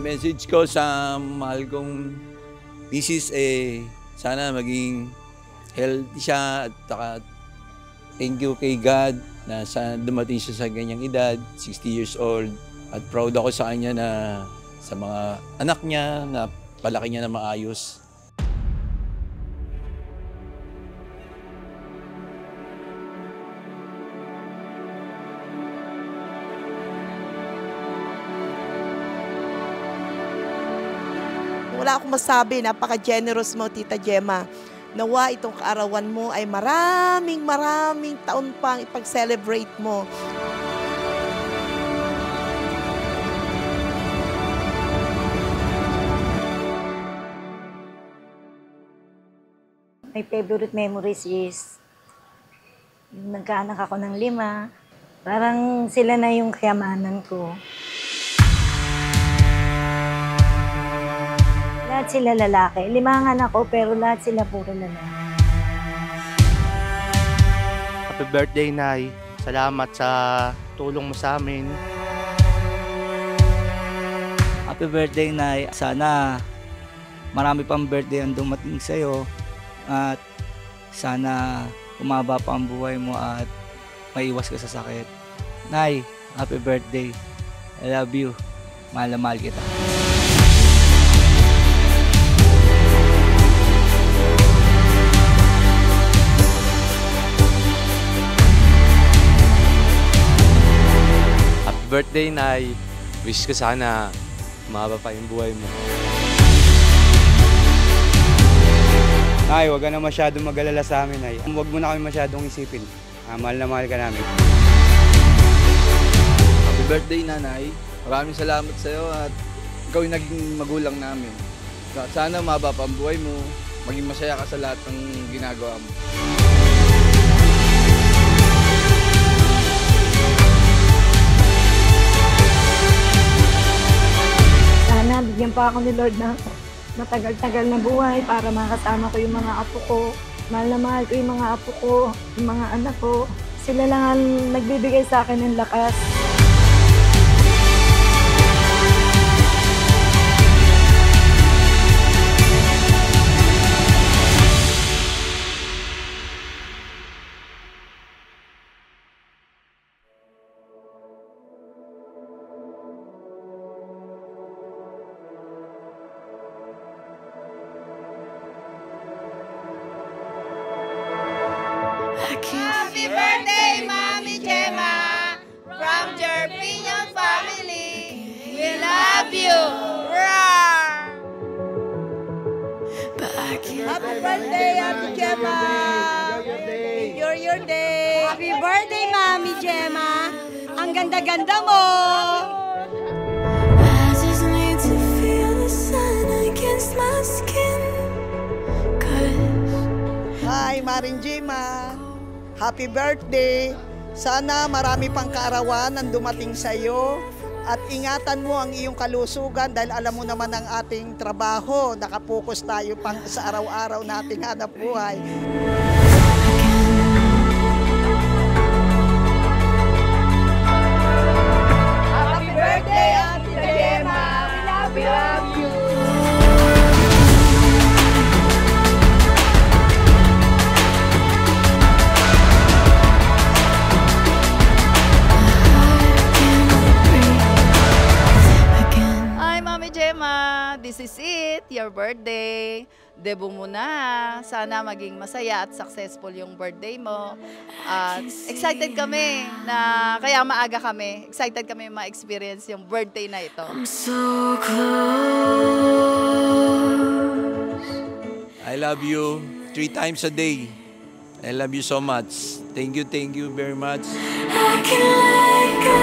message ko sa mahal kong misis sana maging healthy siya at thank you kay God na dumating siya sa ganyang edad, 60 years old. At proud ako sa kanya na sa mga anak niya na palaki niya na maayos. Wala akong masabi, napaka-generous mo, Tita Gemma. Nawa itong kaarawan mo ay maraming taon pang ipag-celebrate mo. My favorite memories is nagkaanak ako ng 5. Parang sila na yung kayamanan ko. Lahat sila lalaki. 5 anak ko pero lahat sila puro lalaki. Happy birthday, Nay. Salamat sa tulong mo sa amin. Happy birthday, Nay. Sana marami pang birthday ang dumating sa'yo. At sana umaba pa ang buhay mo at maiwas ka sa sakit. Nay, happy birthday. I love you. Mahal na mahal kita. Happy birthday, Nay. Wish ko sana umaba pa yung buhay mo. Nay, huwag ka na masyadong mag-alala sa amin, Nay. Huwag mo na kami masyadong isipin. Mahal na mahal ka namin. Happy birthday, Nanay. Maraming salamat sa iyo at ikaw yung naging magulang namin. Sana umaba pa ang buhay mo, maging masaya ka sa lahat ng ginagawa mo. Sana bigyan pa ako ni Lord ng matagal-tagal na buhay para makasama ko yung mga apo ko. Mahal na mahal ko yung mga apo ko, yung mga anak ko. Sila lang ang nagbibigay sa akin ng lakas. Happy birthday, Mami Gemma, from Jerpinion family. We love you. Roar! Happy birthday, Ate Gemma! Enjoy your day! Happy birthday, Mami Gemma. Ang ganda-ganda mo. I just need to feel the sun against my skin. Hi, Maring Gemma! Happy birthday! Sana marami pang kaarawan ang dumating sa iyo at ingatan mo ang iyong kalusugan dahil alam mo naman ang ating trabaho. Nakapokus tayo pang sa araw-araw nating hanap buhay. Happy birthday, Ate Gemma. We love you. This is it, your birthday. Debut mo na. Sana maging masaya at successful yung birthday mo. At excited kami na kaya maaga kami. Excited kami ma-experience yung birthday na ito. I'm so close. I love you 3 times a day. I love you so much. Thank you very much. I can let go.